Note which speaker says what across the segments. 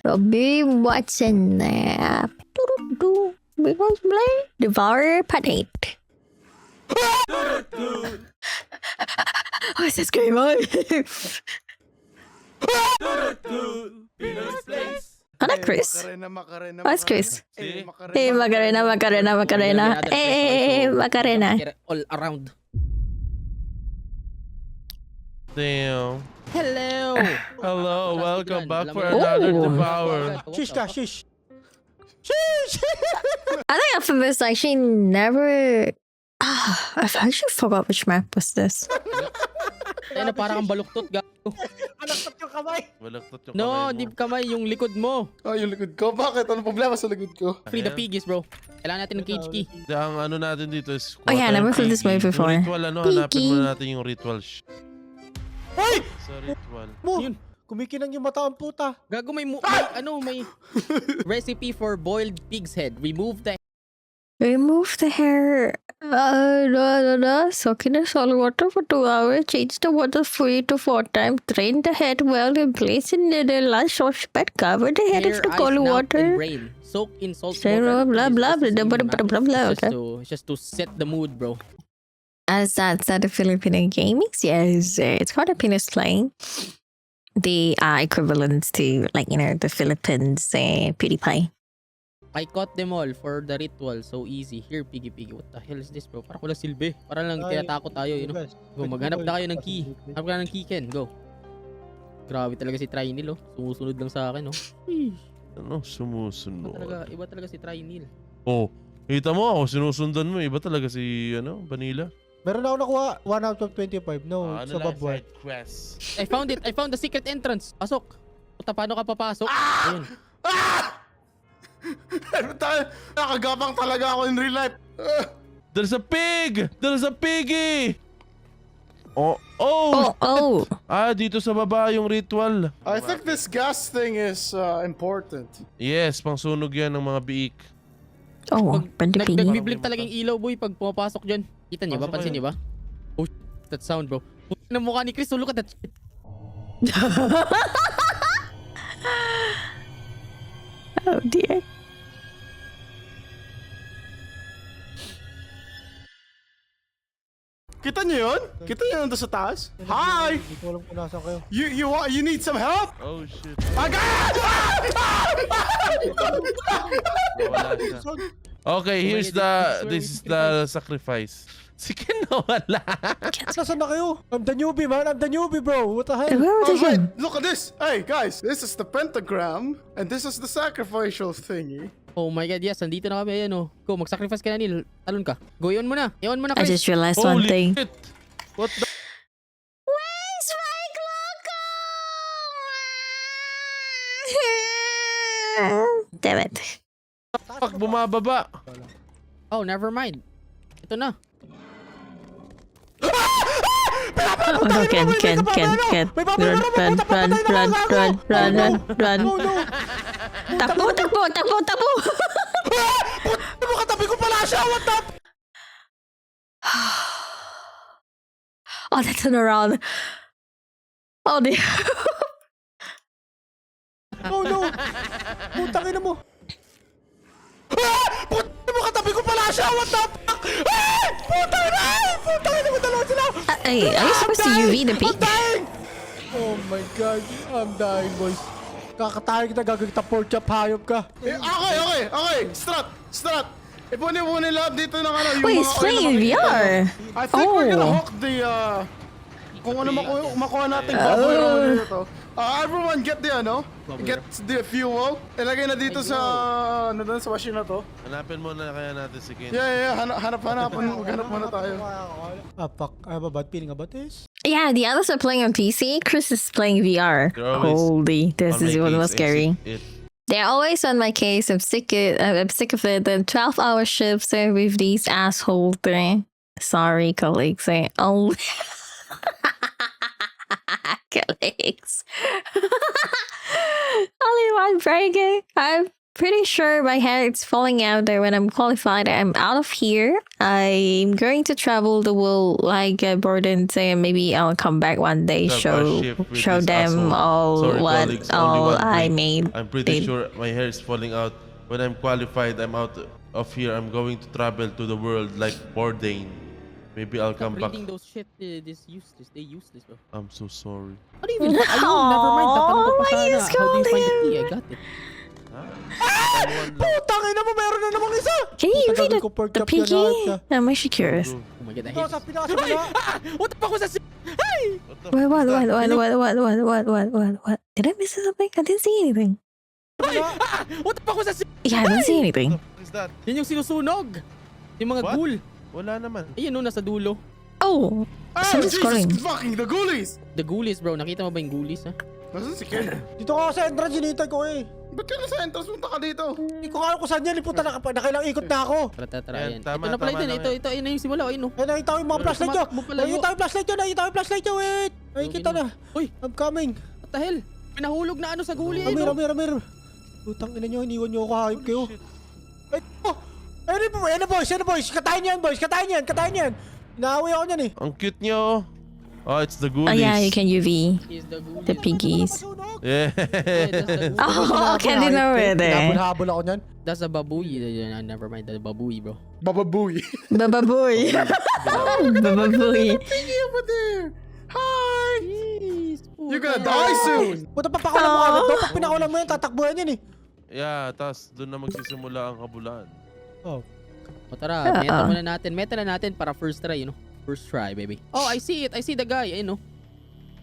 Speaker 1: Robbie, what's a nap? Because play Devour Part 8. What's this game on? Ano, Chris? What's Chris? Macarena. Macarena.
Speaker 2: All around.
Speaker 3: Damn.
Speaker 2: Hello.
Speaker 3: Hello, welcome back for
Speaker 2: Alam mo
Speaker 3: another
Speaker 1: Ooh.
Speaker 3: Devour.
Speaker 4: Shish ka, shish.
Speaker 1: I think after this, I actually never. I've actually forgot which map was this.
Speaker 2: Ayun na, parang kang baluktot.
Speaker 4: Alaktot yung kamay.
Speaker 3: Balaktot yung
Speaker 2: No,
Speaker 3: kamay
Speaker 2: di
Speaker 3: mo.
Speaker 2: kamay, yung likod mo.
Speaker 5: Oh, yung likod ko? Bakit? Ano problema sa likod ko?
Speaker 2: Free the
Speaker 3: Ayan.
Speaker 2: piggies, bro. Kailangan natin ng cage key.
Speaker 3: Ang ano natin dito is...
Speaker 1: Oh, yeah, I never played this way before.
Speaker 3: Yung ritual, hanapin
Speaker 1: Piggy.
Speaker 3: muna natin yung ritual.
Speaker 4: Hoy!
Speaker 3: Sa ritual.
Speaker 4: Mo!
Speaker 2: Yun.
Speaker 4: Kumikinang yung mata ang puta.
Speaker 2: Gago, may recipe for boiled pig's head.
Speaker 1: Remove the hair. Soak in the salt water for 2 hours. Change the water 3 to 4 times. Drain the head well and place it in a large saucepan. Cover the head
Speaker 2: Hair,
Speaker 1: with the
Speaker 2: eyes,
Speaker 1: cold
Speaker 2: mouth, and
Speaker 1: water.
Speaker 2: brain. Soak in salt
Speaker 1: Say
Speaker 2: water.
Speaker 1: blah, blah, blah, blah, blah, blah, blah, blah, okay.
Speaker 2: It's just to set the mood, bro.
Speaker 1: As that's a Filipino gaming, yes, it's called a penis playing. The equivalent to, like, the Philippines PewDiePie.
Speaker 2: I caught them all for the ritual. So easy. Here, piggy. What the hell is this, bro? Parang wala silbi. Parang lang
Speaker 4: Ay,
Speaker 2: tinatakot tayo, you know? Go, maghanap na kayo ng key. Hanap ka na ng key, Ken. Go. Grabe talaga si Trinil, oh. Sumusunod lang sa akin, oh.
Speaker 3: Ano? Sumusunod.
Speaker 2: Iba talaga si Trinil.
Speaker 3: Oh, kita mo ako, sinusundan mo. Iba talaga si, Vanilla.
Speaker 4: Meron ako nakuha 1 out of 25. No,
Speaker 3: Ano
Speaker 4: sa
Speaker 3: lang,
Speaker 4: babway.
Speaker 3: side quest.
Speaker 2: I found it. I found the secret entrance. Pasok. Puta, paano ka papasok? Ayun.
Speaker 5: Ano tayo? Nakagapang talaga ako in real life.
Speaker 3: There's a pig! There's a piggy! Oh!
Speaker 1: Oh.
Speaker 3: Dito sa baba yung ritual.
Speaker 5: I think this gas thing is important.
Speaker 3: Yes, pangsunog yan ng mga biik.
Speaker 1: Oh, pandipin.
Speaker 2: Nagbiblink talaga yung ilaw, boy, pag pumapasok dyan. Kita niyo ba?
Speaker 3: Pasok
Speaker 2: Pansin
Speaker 3: kayo.
Speaker 2: niyo ba? Oh, that sound, bro. Puta na mukha ni Chris. Look at that shit.
Speaker 1: Oh dear.
Speaker 5: Kita niyo yun? Kita niyo nandun sa taas? Hi!
Speaker 4: Hindi ko alam kung nasan kayo.
Speaker 5: You need some help?
Speaker 3: Oh shit.
Speaker 5: Agad!
Speaker 3: Nawala siya. Okay, here's this is the sacrifice. Si Ken nawala.
Speaker 4: Nasaan na kayo? I'm the newbie, man. I'm the newbie, bro. What the hell?
Speaker 1: Where
Speaker 5: Oh,
Speaker 1: was
Speaker 5: wait,
Speaker 1: it?
Speaker 5: look at this. Hey, guys, this is the pentagram, and this is the sacrificial thingy.
Speaker 2: Oh my god, yes. Nandito na kami. Ayan, oh. Go, mag-sacrifice ka na, Neil. Talon ka. Go, iwan mo na. Iwan mo na,
Speaker 1: I
Speaker 2: Chris.
Speaker 1: just realized one
Speaker 3: Holy
Speaker 1: thing.
Speaker 3: shit. What the?
Speaker 1: Where's my Gloco? Damn it.
Speaker 3: Fuck, bumababa.
Speaker 2: Oh, never mind. Ito na.
Speaker 1: Oh no, Ken. Run.
Speaker 4: Oh, no.
Speaker 1: Takbo.
Speaker 4: Ano katabi ko pala siya? What the?
Speaker 1: Oh, they turn around. Oh dear.
Speaker 4: Oh, no. Putang ina mo. Puta mo katabi ko pala siya. What the fuck? Putang ina mo. Dalawa sila.
Speaker 1: Hey, are you supposed to UV the peak?
Speaker 4: I'm dying. Oh my god. I'm dying, boys. Kakatayin kita, gagawin kita pork chop, hayop ka.
Speaker 5: Okay. Strat. Ipunin lahat dito ng ano. Yung
Speaker 1: Wait,
Speaker 5: mga
Speaker 1: it's
Speaker 5: oil na
Speaker 1: playing
Speaker 5: makikita.
Speaker 1: VR.
Speaker 5: I think we're gonna
Speaker 1: Oh.
Speaker 5: hook the, kung ano makuha natin baboy naman dito. Everyone get the, get the fuel. Ilagay na dito sa, sa machine na to.
Speaker 3: Hanapin mo na kaya natin si Ken.
Speaker 5: Yeah. Hanap muna tayo.
Speaker 4: Fuck. I have a bad feeling about this.
Speaker 1: Yeah, the others are playing on PC. Chris is playing VR.
Speaker 3: They're always
Speaker 1: Holy, this
Speaker 3: On
Speaker 1: is
Speaker 3: my
Speaker 1: what
Speaker 3: case,
Speaker 1: was scary.
Speaker 3: it.
Speaker 1: They're always on my case. I'm sick of it. The 12-hour shifts with these asshole thing. Sorry, colleagues. Oh, colleagues. Only one breaking. I'm pretty sure my hair is falling out there when I'm qualified. I'm out of here. I'm going to travel the world like Borden say, and maybe I'll come back one day,
Speaker 3: Have a
Speaker 1: show
Speaker 3: ship with
Speaker 1: show
Speaker 3: this
Speaker 1: them
Speaker 3: asshole.
Speaker 1: all
Speaker 3: Sorry,
Speaker 1: what
Speaker 3: colleagues, only
Speaker 1: all
Speaker 3: one
Speaker 1: I
Speaker 3: drink.
Speaker 1: made.
Speaker 3: I'm pretty
Speaker 1: Babe.
Speaker 3: sure my hair is falling out. When I'm qualified, I'm out of here. I'm going to travel to the world like Bourdain. Maybe I'll come
Speaker 2: Stop
Speaker 3: back.
Speaker 2: reading those shit. This useless. They useless, bro.
Speaker 3: I'm so sorry.
Speaker 2: What do you even? Ayun, never mind. Tatanong ko pa
Speaker 1: Why you
Speaker 2: sana. How do you find the
Speaker 1: scolding?
Speaker 2: key? I got it.
Speaker 3: Someone lang.
Speaker 4: Putang ina mo, meron na namang isa!
Speaker 1: Can you
Speaker 4: Puta,
Speaker 1: read
Speaker 4: gagawin ko pork
Speaker 1: the
Speaker 4: chop yan,
Speaker 1: piggy?
Speaker 4: lahat
Speaker 1: I'm actually curious.
Speaker 3: Go.
Speaker 2: Oh my god, I
Speaker 4: Ito,
Speaker 2: hate
Speaker 4: sa
Speaker 2: this.
Speaker 4: pinakasabila.
Speaker 2: What the fuck was that? Hey!
Speaker 3: What the
Speaker 1: What
Speaker 3: fuck
Speaker 1: what
Speaker 3: is
Speaker 1: what
Speaker 3: that?
Speaker 1: what? Did I miss something? I didn't see anything.
Speaker 2: What the fuck was that?
Speaker 1: Yeah, I didn't see anything.
Speaker 3: What the fuck is that?
Speaker 2: Yan yung sinusunog. Yung mga
Speaker 3: What?
Speaker 2: ghoul.
Speaker 3: Wala naman.
Speaker 2: Ayun no, nasa dulo.
Speaker 1: Oh,
Speaker 5: Ah,
Speaker 1: someone's
Speaker 5: Jesus
Speaker 1: calling.
Speaker 5: fucking the ghoulies!
Speaker 2: The ghoulies, bro. Nakita mo ba yung ghoulies, ha?
Speaker 5: Nasaan si Ken?
Speaker 4: Dito ka sa entrance, hinihintay ko eh.
Speaker 5: Ba't ka nasa entrance? Punta ka dito.
Speaker 4: Hindi ko alam kung saan yan. Puta, nakailang ikot na ako.
Speaker 2: Tara,
Speaker 3: Yan,
Speaker 2: yan.
Speaker 3: tama,
Speaker 2: Ito na pala
Speaker 3: tama
Speaker 2: din.
Speaker 3: lang
Speaker 2: Ito, ayun na yung simula. Ayun, no.
Speaker 4: Eh, nakita ko yung mga flashlight nyo.
Speaker 2: Tumatakbo pala
Speaker 4: Nakita ko yung flashlight nyo. Nakita ko yung flashlight nyo. Wait. Nakikita na.
Speaker 2: Uy,
Speaker 4: I'm coming.
Speaker 2: what the hell? Pinahulog na ano sa ghoulie, ayun,
Speaker 4: Amir,
Speaker 2: no?
Speaker 4: Amir, Amir. Putang ina nyo. Iniwan nyo ako. Hayop kayo. Ay, oh. Ayun na boys. Ayun na boys. Katayin yan boys. Katayin yan. Inaaway ako niyan eh.
Speaker 3: Ang cute niyo. Oh, it's the
Speaker 1: Oh
Speaker 3: ghoulies.
Speaker 1: yeah, you can UV
Speaker 2: He's the ghoulies.
Speaker 1: the piggies.
Speaker 3: Yeah.
Speaker 2: Yeah,
Speaker 1: Oh, can't know it.
Speaker 4: Habol ako niyan.
Speaker 2: that's a babuy. Never mind, that's a babuy, bro.
Speaker 5: Bababuy.
Speaker 1: Bababoy. Bababoy.
Speaker 5: Piggy over there! Hi!
Speaker 2: Jeez,
Speaker 5: You're gonna die soon!
Speaker 4: Puta, papakulan mo agad to. Pag pinakulan mo yan, tatakbuhan yan eh.
Speaker 3: Yeah, tas doon na magsisimula ang kabulaan.
Speaker 4: Oh.
Speaker 2: O tara, meta muna natin. Meta na natin para first try, you know? First try, baby. Oh, I see it. I see the guy. Ayun, no?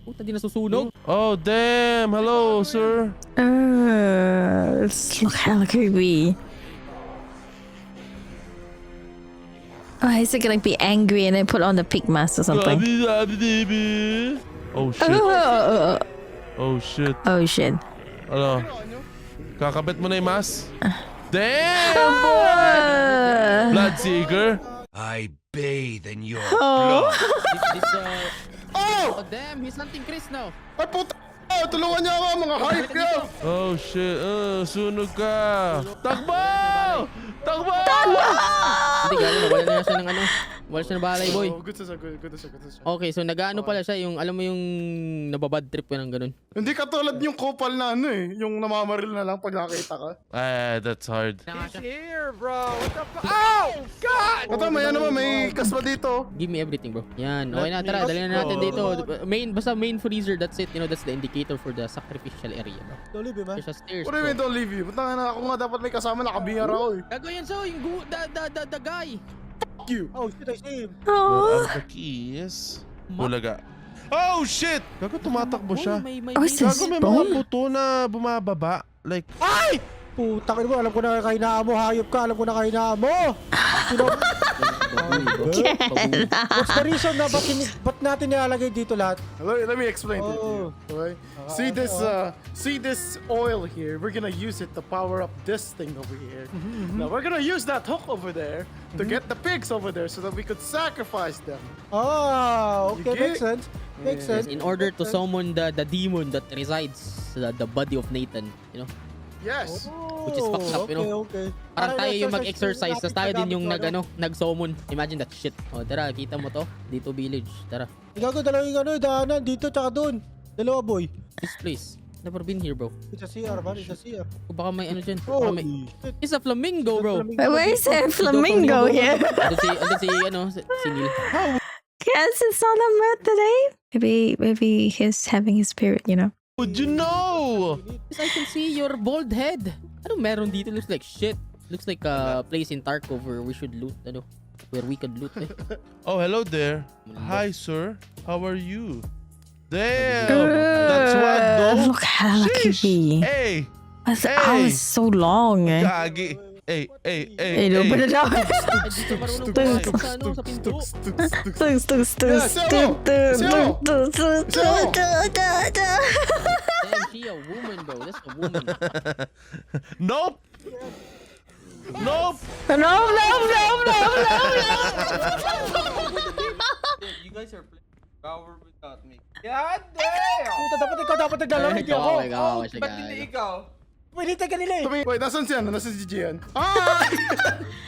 Speaker 2: Puta, di nasusunog.
Speaker 3: Oh, damn. Hello, sir.
Speaker 1: It's look hella creepy. Oh, is it gonna be angry and then put on the pig mask or something?
Speaker 3: Oh, shit. Oh, shit.
Speaker 1: Oh shit.
Speaker 3: Ano? Kakabit mo na yung mask? Damn!
Speaker 1: Uh,
Speaker 3: Bloodseeker?
Speaker 6: I bathe in your
Speaker 1: oh.
Speaker 6: blood.
Speaker 2: Oh, damn. He's hunting Chris now.
Speaker 5: Ay puta! Oh, tulungan niyo ako mga hype ko!
Speaker 3: Oh, shit. Sunog ka. Takbo! Takbo!
Speaker 2: Hindi, gano'n. Wala na siya ng ano. Wala siya ng balay, boy.
Speaker 5: Oh, good to siya.
Speaker 2: Okay, so nag-ano pala siya. Yung, alam mo yung nababad trip ko ng ganun.
Speaker 5: Hindi katulad yung couple na ano eh, yung namamaril na lang pag nakita ka.
Speaker 3: That's hard.
Speaker 4: Here, bro. What the fuck? Oh, God!
Speaker 5: Ito, may ano ba, may kaspa dito.
Speaker 2: Give me everything, bro. Yan. Okay na, tara. Dali na natin dito. Basta main freezer, that's it. You know, that's the indicator for the sacrificial area, bro.
Speaker 4: Don't leave him, man.
Speaker 2: There's a stairs,
Speaker 5: What do you mean
Speaker 2: bro.
Speaker 5: don't leave you? Punta nga na ako nga dapat may kasama, nakabihar ako eh.
Speaker 2: Gago yan, so yung the guy.
Speaker 5: Fuck you.
Speaker 4: Oh, shit, I see him.
Speaker 1: Oh.
Speaker 3: Where are the keys? Bulaga. Oh, shit! Gago, tumatakbo siya.
Speaker 2: May
Speaker 1: Oh, is this
Speaker 3: Gago, may mga
Speaker 1: bone?
Speaker 3: buto na bumababa. Like,
Speaker 4: Ay! Putang ina mo, alam ko na kainaan mo. Hayop ka, alam ko na kainaan mo. What's the reason na ba't natin nilalagay dito lahat?
Speaker 5: Let me explain to you.
Speaker 4: Oh.
Speaker 5: Okay? See this oil here. We're gonna use it to power up this thing over here. Now we're gonna use that hook over there to get the pigs over there so that we could sacrifice them.
Speaker 4: Ah, okay,
Speaker 5: You
Speaker 4: makes
Speaker 5: get-
Speaker 4: sense. Makes sense.
Speaker 2: In order to summon the demon that resides the body of Nathan, you know.
Speaker 5: Yes.
Speaker 2: Which is fucked up, you know.
Speaker 4: Okay.
Speaker 2: Parang tayo yung mag-exercise, tapos tayo din yung nag-summon. Imagine that shit. O, tara, kita mo to? Dito village. Tara.
Speaker 4: Gago, dalawang daanan dito tsaka doon. Dalawa, boy.
Speaker 2: This place. Never been here, bro.
Speaker 4: It's a CR, man. It's a CR.
Speaker 2: O baka may ano dyan. Baka may...
Speaker 4: Holy shit.
Speaker 2: It's a flamingo, bro.
Speaker 1: Where is a flamingo here?
Speaker 2: Andun si Neil.
Speaker 1: Yes, it's on the mood today. Maybe he's having his spirit, you know.
Speaker 3: would you know?
Speaker 2: Yes, I can see your bald head. Ano meron dito? Looks like shit. Looks like a place in Tarkov where we should loot, ano? Where we could loot, eh.
Speaker 3: Oh, hello there. Hi, sir. How are you? Damn. That's what, though.
Speaker 1: Look hella
Speaker 3: Sheesh.
Speaker 1: creepy.
Speaker 3: Hey.
Speaker 1: What's the hours so long?
Speaker 3: Gagi. Hey.
Speaker 1: Hey, open it up.
Speaker 2: Ay, di ka marunong pumasok sa ano, sa pinto. Damn, she a woman, bro. That's a woman.
Speaker 3: Nope. Nope.
Speaker 1: No.
Speaker 7: You guys are playing power without me.
Speaker 4: Puta, dapat ikaw dapat naglalaro, hindi ako.
Speaker 2: Kawawa siya,
Speaker 7: Ba't hindi
Speaker 2: gago.
Speaker 7: ikaw?
Speaker 4: Pinintay ka nila eh.
Speaker 5: Wait, nasan siya? Nasan si Gian? Hi!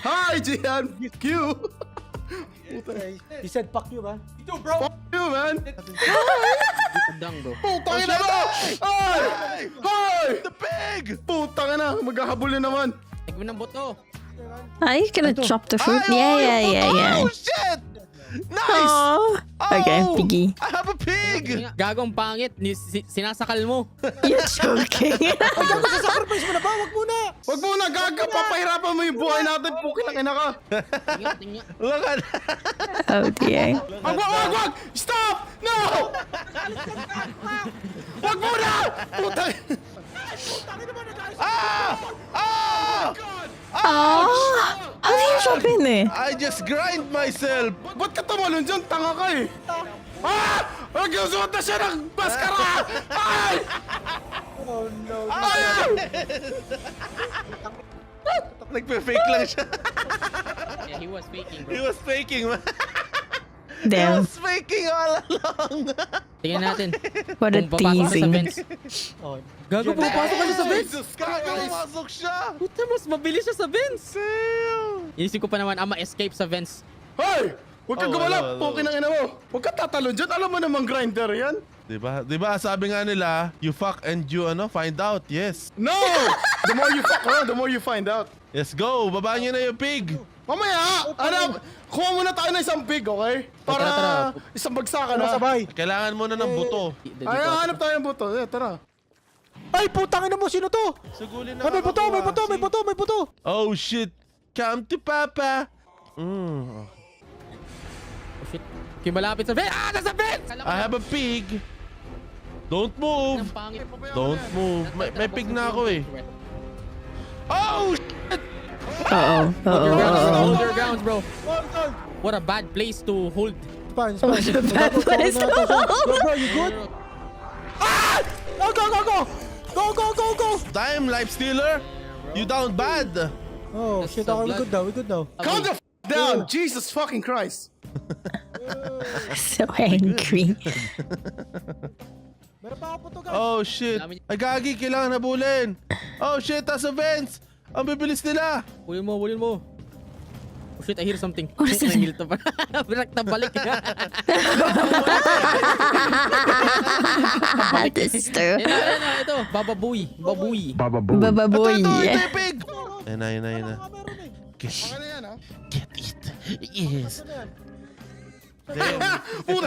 Speaker 5: Hi, Gian! Q!
Speaker 4: He said fuck you, man.
Speaker 5: Fuck you, man!
Speaker 2: Dang, bro.
Speaker 5: Putang ina mo! Ay! Hoy!
Speaker 3: The pig!
Speaker 5: Putang ina, maghahabol na naman.
Speaker 2: Tignan ng boto.
Speaker 1: Are you gonna drop the fruit? Yeah.
Speaker 3: Oh shit! Nice!
Speaker 1: Oh. Okay,
Speaker 3: Oh!
Speaker 1: piggy.
Speaker 3: I have a pig!
Speaker 2: Gagong pangit. Sinasakal mo.
Speaker 1: You're joking.
Speaker 4: Sacrifice mo na ba? Wag muna.
Speaker 5: Wag muna, gaga! Papahirapan mo yung buhay natin. Pukin ang ina ka.
Speaker 2: Tingnan.
Speaker 3: Look at
Speaker 1: Oh dear.
Speaker 5: Wag! Stop! No! Wag muna! Putang!
Speaker 3: Ah! Ah!
Speaker 1: Oh, how do you drop in there?
Speaker 3: I just grind myself!
Speaker 5: Ba't ka tumalon dyan? Tanga ka eh. Ah! Nagsusuot na siya ng maskara! Ay!
Speaker 4: Oh no.
Speaker 5: Ay!
Speaker 3: Nagpe-fake lang siya.
Speaker 2: Yeah, he was faking,
Speaker 3: He
Speaker 2: bro.
Speaker 3: was faking, man. He
Speaker 1: Damn,
Speaker 3: was faking all along.
Speaker 2: Tingnan natin.
Speaker 1: what a
Speaker 2: Kung papasok ka sa
Speaker 1: teasing.
Speaker 2: vents.
Speaker 4: Oh.
Speaker 2: Gago, pumapasok ka siya sa vents.
Speaker 3: Gago, pumasok siya.
Speaker 2: Puta, mas mabilis siya sa vents. Inisip ko pa naman, escape sa vents.
Speaker 5: Hoy! Huwag kang
Speaker 3: Oh,
Speaker 5: gumalap!
Speaker 3: wala.
Speaker 5: Pukin ang ina mo! Huwag ka tatalon dyan! Alam mo namang grinder yan!
Speaker 3: Diba sabi nga nila, you fuck and you find out. Yes.
Speaker 5: No! The more you fuck around, the more you find out.
Speaker 3: Let's go. Babaan niyo na yung pig.
Speaker 5: Mamaya! Kuha muna tayo ng isang pig, okay? Para
Speaker 2: Tara.
Speaker 5: isang bagsakan
Speaker 4: Ano
Speaker 5: na.
Speaker 4: sabay?
Speaker 3: Kailangan muna ng buto.
Speaker 5: Ay, hanap tayo ng buto. Tara.
Speaker 4: Ay, putangin na mo. Sino to?
Speaker 3: Sugulin
Speaker 4: Ah, may buto, may buto, may buto, may buto.
Speaker 3: Oh shit. Come to Papa. Mm.
Speaker 2: Oh shit. Kaya malapit sa vents. Ah, nasa vents!
Speaker 3: I have a pig. Don't move.
Speaker 2: Ang pangit.
Speaker 3: Don't move. May pig na ako eh. Oh shit.
Speaker 1: Uh-oh.
Speaker 2: Hold your grounds, bro.
Speaker 4: Hold on.
Speaker 2: What a bad place to hold.
Speaker 4: Fine, it's fine.
Speaker 1: Bad place to hold.
Speaker 4: Yo, bro, you good? Ah! Go, go, go, go! Go, go, go, go!
Speaker 3: Damn, life stealer. You down bad.
Speaker 4: Oh,
Speaker 2: That's
Speaker 4: shit.
Speaker 2: so
Speaker 4: Okay, we
Speaker 2: blood.
Speaker 4: good now, we good now.
Speaker 5: Calm the down! Jesus fucking Christ!
Speaker 1: So angry.
Speaker 4: Meron pa ako puto, guys.
Speaker 3: Oh shit. Ay gagi, kailangan habulin. Oh shit, tas events. Ang bibilis nila.
Speaker 2: Hulin mo. Oh shit, I hear something.
Speaker 1: What is
Speaker 2: May
Speaker 1: it?
Speaker 2: hilta pa. Birak na balik.
Speaker 1: This is true.
Speaker 2: Ito. Bababoy.
Speaker 1: Bababoy.
Speaker 3: Ito yung pig. Ayun na.
Speaker 4: Meron eh.
Speaker 5: Okay na yan, ha?
Speaker 3: Get it. Yes.
Speaker 4: Ano yan?
Speaker 5: Puta!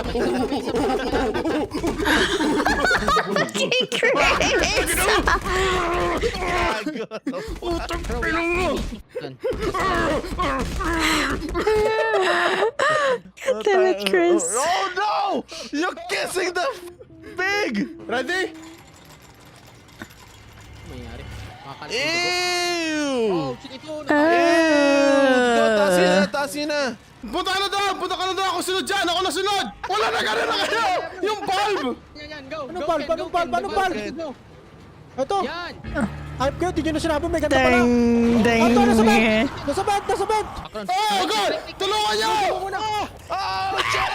Speaker 5: Putang pinong mo!
Speaker 1: Damn it, Chris.
Speaker 3: Oh no! You're kissing the pig.
Speaker 5: Ready?
Speaker 2: Mayayari. Makakalit.
Speaker 3: Ew.
Speaker 2: Oh, shit, ito.
Speaker 3: Taas yun na.
Speaker 5: Punta ka na doon! Ako sunod dyan! Ako nasunod! Wala na gano'n na kayo! Yung bulb!
Speaker 2: Yan, go.
Speaker 4: Anong
Speaker 2: Go,
Speaker 4: bal?
Speaker 2: Ken,
Speaker 4: Anong
Speaker 2: go,
Speaker 4: bal?
Speaker 2: Ken,
Speaker 4: Anong
Speaker 2: go,
Speaker 4: bal?
Speaker 2: Ken, go.
Speaker 4: Ito.
Speaker 2: Yan.
Speaker 4: Hype ko, di nyo na sinabi, may ganda pala.
Speaker 1: Ding,
Speaker 4: Ito, nasa vent!
Speaker 1: ding.
Speaker 4: Nasa vent! Nasa vent!
Speaker 5: Oh, God! Tulungan niyo!
Speaker 3: Oh shit!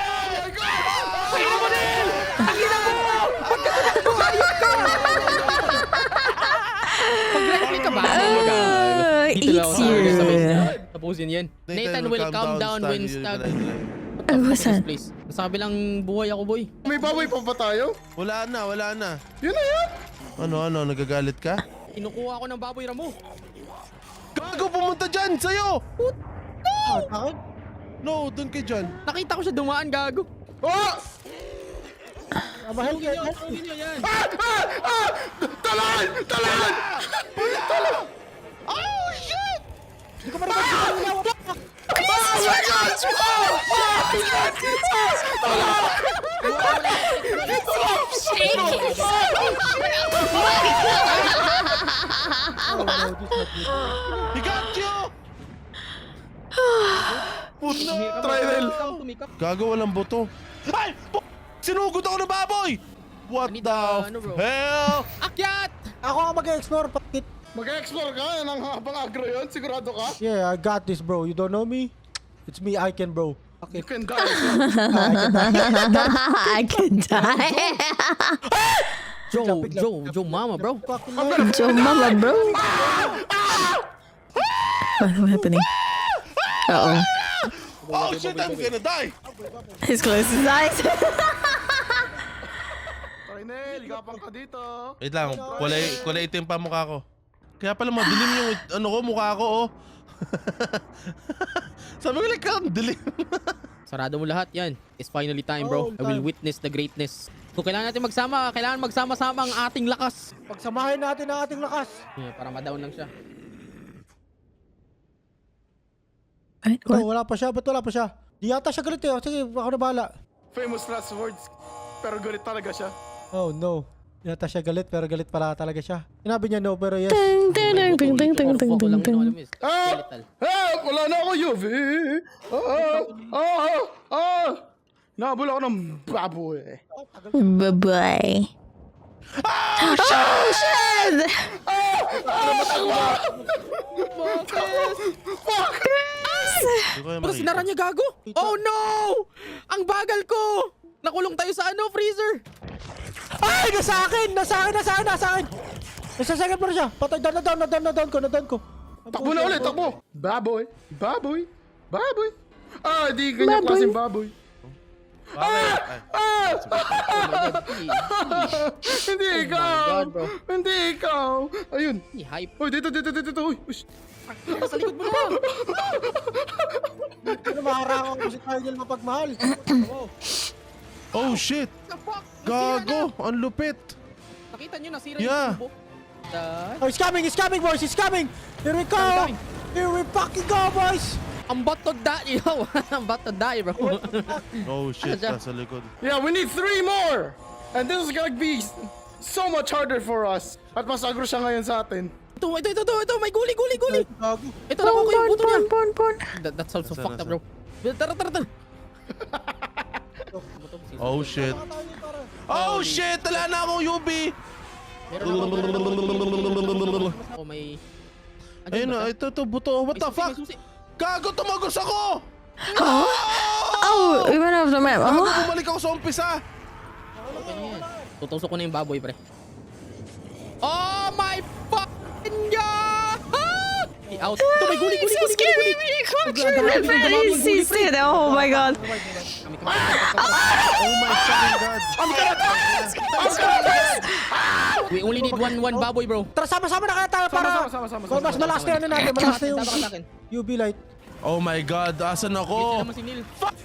Speaker 2: Mag-replay ka ba? Dito lang ako sa
Speaker 1: easier.
Speaker 2: Tapusin yan. Nathan will calm down when stag.
Speaker 1: Ano ba san?
Speaker 2: Please. Nasa kabilang buhay ako, boy.
Speaker 5: May baboy pa ba tayo?
Speaker 3: Wala na.
Speaker 5: Yun na yan!
Speaker 3: Ano, nagagalit ka?
Speaker 2: Kinukuha ko ng baboy ramo.
Speaker 3: Gago, pumunta dyan, sa'yo!
Speaker 4: Akin?
Speaker 3: No, dun kay John.
Speaker 2: Nakita ko siya dumaan, gago.
Speaker 5: Oh!
Speaker 4: Mahal ka.
Speaker 2: Tawagin niyo yan.
Speaker 5: Talan! Talan!
Speaker 3: Oh shit!
Speaker 4: Hindi ko marinig.
Speaker 5: Oh my God!
Speaker 3: He got you! Puta!
Speaker 5: Trial!
Speaker 2: Tumikap.
Speaker 3: Gago, walang buto. Ay! Sinugod ako ng baboy! What
Speaker 2: Need,
Speaker 3: the
Speaker 2: ano, bro?
Speaker 3: hell?
Speaker 2: Akyat!
Speaker 4: Ako ang mag-explore. Pakit.
Speaker 5: Mag-explore ka? Nang habang agro yun? Sigurado ka?
Speaker 4: Yeah, I got this, bro. You don't know me? It's me, Iken, bro.
Speaker 5: You
Speaker 4: Pakit.
Speaker 5: can die.
Speaker 1: I can die.
Speaker 2: Joe Mama, bro.
Speaker 1: Joe Mama, bro. What's happening? Uh-oh.
Speaker 5: Oh shit, I'm gonna die!
Speaker 1: He's closed his eyes.
Speaker 5: Trinel, gapang ka dito.
Speaker 3: Wait lang, kulay itim pa mukha ko. Kaya pala madilim yung mukha ko, oh. Sabi ko like, ang dilim.
Speaker 2: Sarado mo lahat yan. It's finally time, bro. I will witness the greatness. Kung kailangan natin magsama, kailangan magsama-sama ang ating lakas.
Speaker 4: Pagsamahin natin ang ating lakas.
Speaker 2: Yeah, para ma-down lang siya.
Speaker 1: What?
Speaker 4: Oh, wala pa siya. Ba't wala pa siya? Di yata siya galit eh. Sige, ako na bahala.
Speaker 5: Famous last words, pero galit talaga siya.
Speaker 4: Oh no. Di yata siya galit pero galit pala talaga siya. Sinabi niya no pero yes.
Speaker 1: Ding, ding, ding, ding, ding, ding, ding, ding, ding.
Speaker 2: Skeletal.
Speaker 5: Wala na ako, UV! Nahabol ako ng baboy.
Speaker 1: Bye-bye. Oh, shit!
Speaker 3: Hindi ko yung
Speaker 2: Baka sinara niya, gago? Oh no! Ang bagal ko! Nakulong tayo sa freezer!
Speaker 4: Ay! Nasa akin! Nasa second floor siya. Patay, na-down ko.
Speaker 5: Takbo na ulit, takbo! Baboy! Ah, di kanya klaseng baboy.
Speaker 3: Bakit? Ay,
Speaker 5: Hindi ikaw!
Speaker 2: God, bro.
Speaker 5: Hindi ikaw! Ayun!
Speaker 2: Hype.
Speaker 5: Uy, dito! Uy, ush.
Speaker 2: Sa likod mo na!
Speaker 4: Ano maharang ako si Kyle mapagmahal.
Speaker 3: oh shit!
Speaker 2: The fuck?
Speaker 3: Gago! Ang lupit!
Speaker 2: Nakita niyo, nasira
Speaker 3: Yeah.
Speaker 2: yung tubo.
Speaker 4: Oh, he's coming, boys! He's coming! Here we go!
Speaker 2: Coming.
Speaker 4: Here we fucking go, boys!
Speaker 2: I'm about to die, yo! I'm about to die, bro.
Speaker 3: Oh shit,
Speaker 2: Aja.
Speaker 3: nasa likod.
Speaker 5: Yeah, we need 3 more! And this is gonna be so much harder for us. At mas agro siya ngayon sa atin.
Speaker 2: Ito, may guli!
Speaker 4: Gago.
Speaker 2: Ito, nakuha ko yung puto niya.
Speaker 1: Porn.
Speaker 2: That sounds so
Speaker 3: Nasaan,
Speaker 2: fucked up, bro. Tara.
Speaker 3: Oh shit. Oh shit! Wala na akong UV!
Speaker 2: Meron ako. Oh, may...
Speaker 3: Ayun na, ito, buto. What the fuck? Gago, tumagos ako!
Speaker 1: Oh, we went off the map.
Speaker 3: Gago,
Speaker 1: Oh,
Speaker 3: bumalik ako sa umpisa!
Speaker 2: Tutusok ko na yung baboy, pre. Oh my fucking god! Out. Ito, may guli!
Speaker 1: so scary when you capture the face. He said, oh my god.
Speaker 3: Oh my fucking god!
Speaker 2: We only need one baboy, bro.
Speaker 4: Tara, sama-sama na kaya tayo para...
Speaker 5: Sama.
Speaker 4: Mas malakas na yan natin. Malakas na yung
Speaker 2: Tama ka sa akin.
Speaker 4: UV light.
Speaker 3: Oh my god, asan
Speaker 2: Ito
Speaker 3: ako?
Speaker 2: naman si Neil.
Speaker 3: Fuck!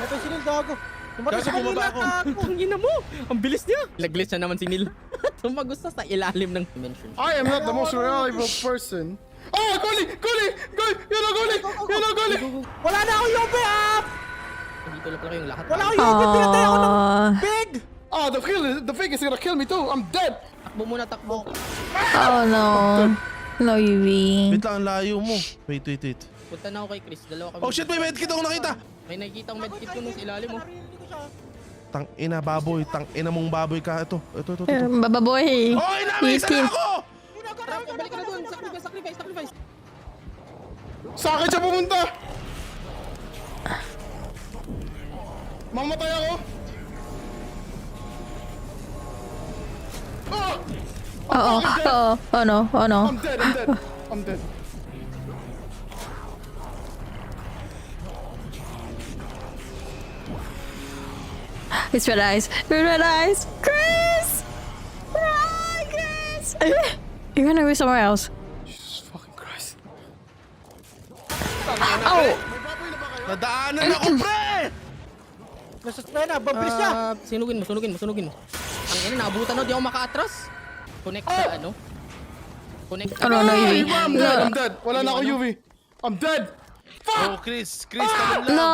Speaker 4: Natin si Neil, gago. Tumatay
Speaker 3: Gago,
Speaker 4: sa kanila,
Speaker 3: bumaba ako.
Speaker 4: gago.
Speaker 2: Ang ina mo! Ang bilis niya! Nag-glitch na naman si Neil. Tumagos na sa ilalim ng dimension.
Speaker 5: I am not the most reliable person. Oh, guli! Yun ang guli!
Speaker 4: Wala na akong UV up!
Speaker 2: Dito lang pala kayong lahat.
Speaker 4: Wala akong UV, pinatay ako ng
Speaker 1: Oh,
Speaker 4: big!
Speaker 5: Oh, the fig is gonna kill me too. I'm dead.
Speaker 2: Takbo muna, takbo.
Speaker 1: oh no. No UV.
Speaker 3: Wait lang, ang layo mo. Wait.
Speaker 2: Punta na ako kay Chris. Dalawa kami.
Speaker 3: Oh shit, may medkit ako nakita!
Speaker 2: May nakikita ang medkit ko nung sa ilalim, oh.
Speaker 3: Tang ina baboy, tang ina mong baboy ka. Ito.
Speaker 1: Bababoy.
Speaker 3: Oh, inamisan
Speaker 1: Itim.
Speaker 3: ako!
Speaker 2: Tara, balik ka na doon. Sacrifice.
Speaker 5: Sa akin siya pumunta. Mamatay ako. Ah!
Speaker 1: Oh no.
Speaker 5: I'm dead.
Speaker 1: It's red eyes. Chris! Chris! You're gonna go somewhere else.
Speaker 5: Jesus fucking Christ.
Speaker 1: Oh!
Speaker 3: Nadaanan ako, pre!
Speaker 4: Nasa na, babilis niya.
Speaker 2: Sunugin mo. Ang ina, naabutan na. Di ako maka-atras. Connect sa ano. Connect sa...
Speaker 1: Oh no, UV.
Speaker 5: I'm dead. Wala na ako UV. I'm dead.
Speaker 3: Oh, Chris, naman lang.
Speaker 1: No!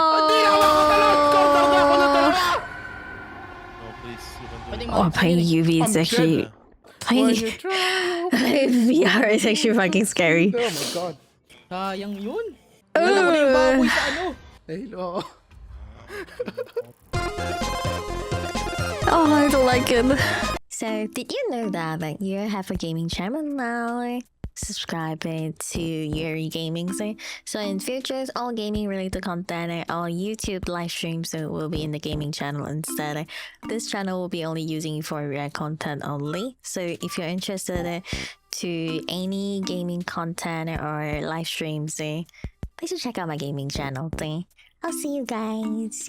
Speaker 3: Oh, Chris, you can do
Speaker 2: Pwedeng
Speaker 1: Oh, playing UV is
Speaker 5: I'm
Speaker 1: actually... Playing VR is actually fucking scary.
Speaker 5: Oh my god.
Speaker 2: Sayang yun. Wala ko na yung baboy sa ano.
Speaker 5: Hello.
Speaker 1: Oh, I don't like it. So, did you know that you have a gaming channel now? subscribing to Yuri Gaming. So in futures, all gaming related content, all YouTube live streams will be in the gaming channel instead. This channel will be only using for rare content only. So if you're interested to any gaming content or live streams, please check out my gaming channel. I'll see you guys.